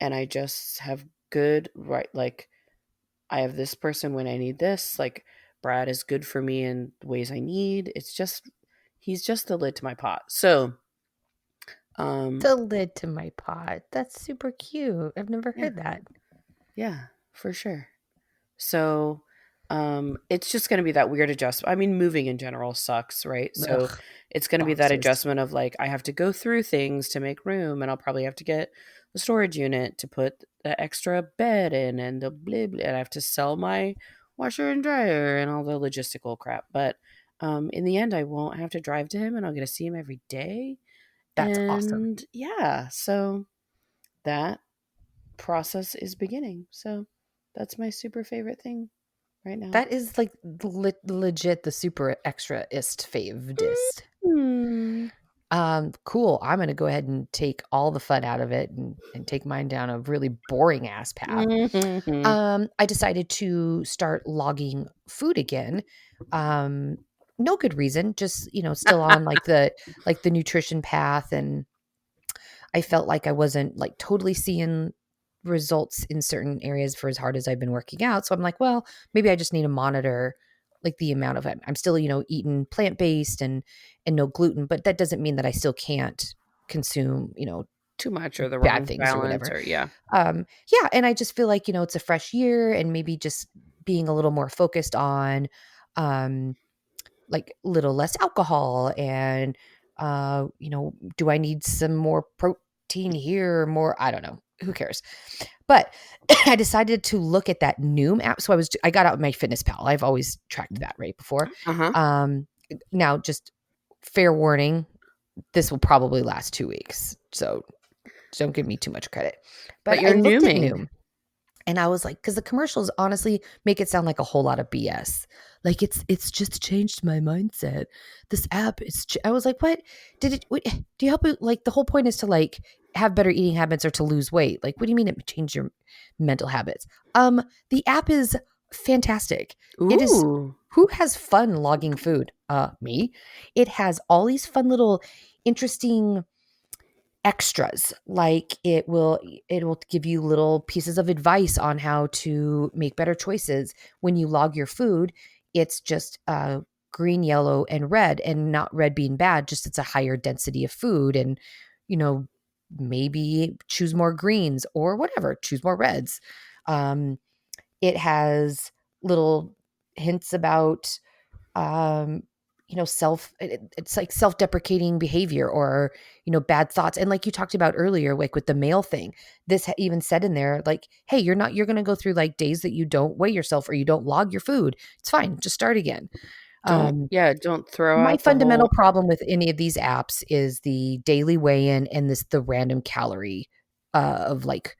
and I just have good, right? Like I have this person when I need this. Like Brad is good for me in ways I need. He's just the lid to my pot. So, the lid to my pot. That's super cute. I've never heard that. Yeah, for sure. So, it's just going to be that weird adjustment. I mean, moving in general sucks, right? So it's going to be that adjustment of like, I have to go through things to make room and I'll probably have to get a storage unit to put the extra bed in and the blah, blah, and I have to sell my washer and dryer and all the logistical crap. But in the end, I won't have to drive to him and I'll get to see him every day. That's awesome. Yeah, so that process is beginning. So that's my super favorite thing right now. That is like legit the super extra-ist favdist. Cool. I'm going to go ahead and take all the fun out of it and take mine down a really boring ass path. I decided to start logging food again. No good reason, just, still on like the nutrition path. And I felt like I wasn't like totally seeing results in certain areas for as hard as I've been working out. So I'm like, well, maybe I just need to monitor like the amount of it. I'm still, eating plant-based and no gluten, but that doesn't mean that I still can't consume, too much or the bad wrong things balance or whatever. yeah. Yeah. And I just feel like, it's a fresh year and maybe just being a little more focused on, like little less alcohol and, do I need some more protein here or more? I don't know. Who cares? But I decided to look at that Noom app. So I got out my Fitness Pal. I've always tracked that right before. Now just fair warning, this will probably last 2 weeks. So don't give me too much credit. But you're I looked at Nooming. Noom and I was like, because the commercials honestly make it sound like a whole lot of BS. Like it's just changed my mindset. This app is. I was like, what? Do you help it? Like the whole point is to like have better eating habits or to lose weight. Like, what do you mean it changed your mental habits? The app is fantastic. Ooh. It is. Who has fun logging food? Me. It has all these fun little interesting extras, like it will give you little pieces of advice on how to make better choices when you log your food. It's just green, yellow, and red, and not red being bad, just it's a higher density of food. And, you know, maybe choose more greens or whatever, choose more reds. It has little hints about, um, it's like self-deprecating behavior or, bad thoughts. And like you talked about earlier, like with the mail thing, this even said in there, like, hey, you're going to go through like days that you don't weigh yourself or you don't log your food. It's fine. Just start again. Um, don't throw my out the fundamental whole. problem with any of these apps is the daily weigh-in and the random calorie, of like,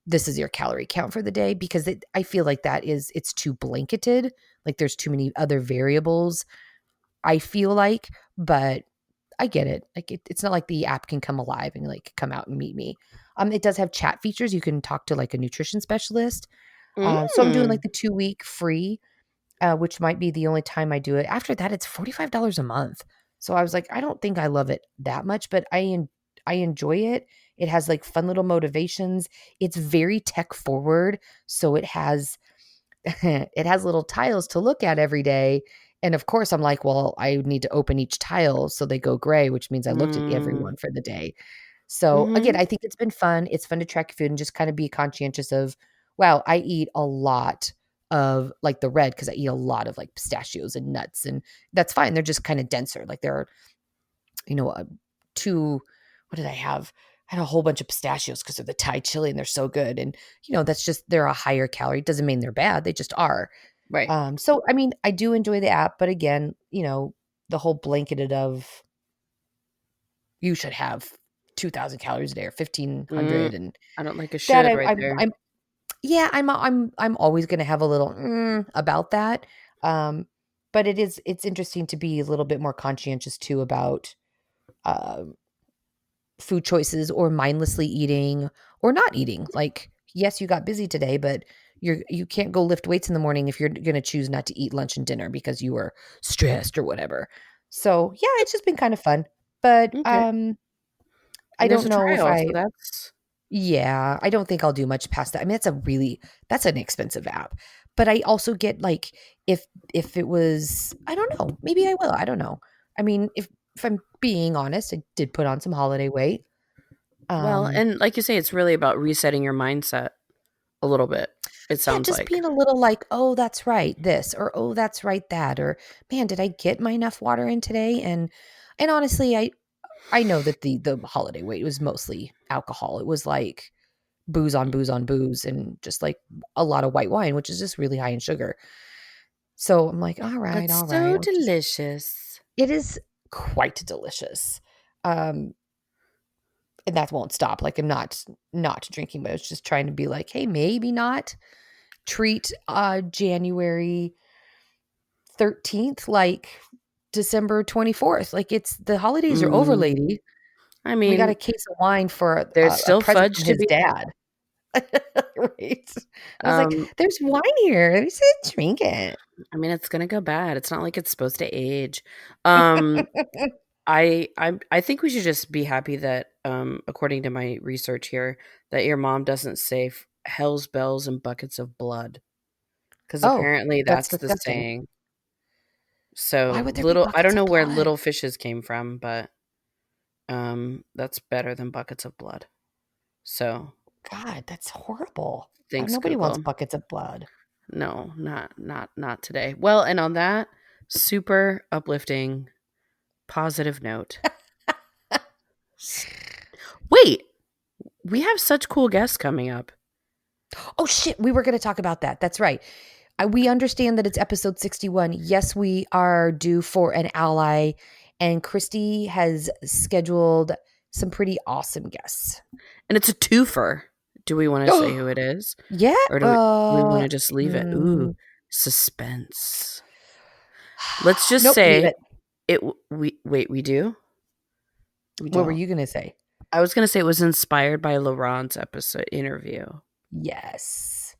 this is your calorie count for the day, because I feel like it's too blanketed. Like there's too many other variables, I feel like, but I get it. Like it's not like the app can come alive and like come out and meet me. It does have chat features. You can talk to like a nutrition specialist. So I'm doing like Mm, the 2-week free, which might be the only time I do it. After that, it's $45 a month. So I was like, I don't think I love it that much, but I enjoy it. It has like fun little motivations. It's very tech forward, so it has it has little tiles to look at every day. And of course, I'm like, well, I need to open each tile so they go gray, which means I looked at mm, everyone for the day. So again, mhm. I think it's been fun. It's fun to track food and just kind of be conscientious of, wow, I eat a lot of like the red because I eat a lot of like pistachios and nuts, and that's fine. They're just kind of denser. Like there are, you know, two, what did I have? I had a whole bunch of pistachios because they're the Thai chili and they're so good. And, that's just, they're a higher calorie. Doesn't mean they're bad. They just are. Right. So, I mean, I do enjoy the app, but again, the whole blanketed of you should have 2,000 calories a day or Mm, 1,500, and I don't like a that should right there. I'm yeah, I'm always gonna have a little about that. Um, but it's interesting to be a little bit more conscientious too about um food choices or mindlessly eating or not eating. Like, yes, you got busy today, but you can't go lift weights in the morning if you're gonna choose not to eat lunch and dinner because you were stressed or whatever. So yeah, it's just been kind of fun. But Okay. I And there's don't a know if trial, so I that's yeah, I don't think I'll do much past that. I mean, that's an expensive app. But I also get like if it was, I don't know, maybe I will. I don't know. I mean, if I'm being honest, I did put on some holiday weight. well, Um and like you say, it's really about resetting your mindset a little bit, it yeah, sounds just like. being a little like, "Oh, that's right, this," or "Oh, that's right, that," or "Man, did I get my enough water in today?" And honestly, I know that the holiday weight was mostly alcohol. It was like booze on booze on booze and just like a lot of white wine, which is just really high in sugar. So I'm like, But all right. so delicious. It is quite delicious. Um, and that won't stop. Like I'm not drinking, but it's just trying to be like, hey, maybe not treat January 13th like December 24th. Like it's the holidays are over, Mm, lady. I We got a mean, case of wine for there's a still present fudge from to his be dad. Right. I was like, um, there's wine here. Let me sit drink it. I mean, it's gonna go bad. It's not like it's supposed to age. Um, I think we should just be happy that, according to my research here, that your mom doesn't say hell's bells and buckets of blood, because Oh, apparently that's that's the disgusting. saying. Why So would there be little, I don't buckets know of where blood? little fishes came from, but that's better than buckets of blood. So God, that's horrible. thanks, Nobody wants Google. buckets of blood. No, not today. Well, and on that super uplifting, positive note. s- Wait, we have such cool guests coming up. Oh shit, we were going to talk about that. That's right. We understand that it's episode 61. Yes, we are due for an ally, and Kristi has scheduled some pretty awesome guests. And it's a twofer. Do we want to say who it is? Yeah. Or do we want to just leave it? Ooh, suspense. Let's just Nope, leave say it. we do? We What were don't. you going to say? I was going to say it was inspired by Laurent's episode interview. Yes.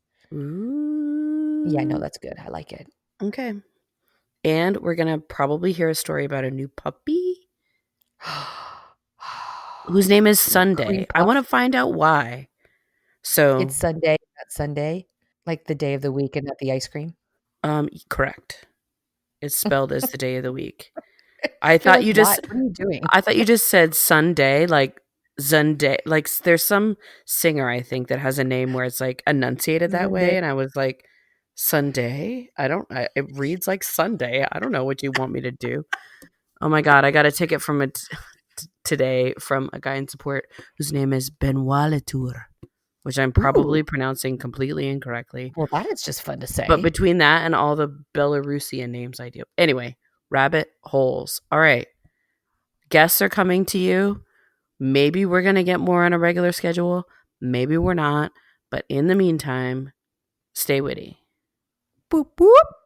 Yeah, no, Ooh. that's good. I like it. Okay. And we're going to probably hear a story about a new puppy whose name is Little cream Sunday. I puff. want to find out why. So, It's Sunday, not Sunday, like the day of the week and not the ice cream. correct. It's spelled as the day of the week. I You're thought like, you "What? just What are you doing?" I thought you just said Sunday, like Zunday. Like there's some singer I think that has a name where it's like enunciated that way, Sunday. and I was like, Sunday. It reads like Sunday. I don't know what you want me to do. Oh my god, I got a ticket from today from a guy in support whose name is Benoit Latour, which I'm Ooh, probably pronouncing completely incorrectly. well, that is just fun to But say. between that and all the Belarusian names I do. Anyway, rabbit holes. All right. Guests are coming to you. Maybe we're going to get more on a regular schedule. Maybe we're not. But in the meantime, stay witty. Boop, boop.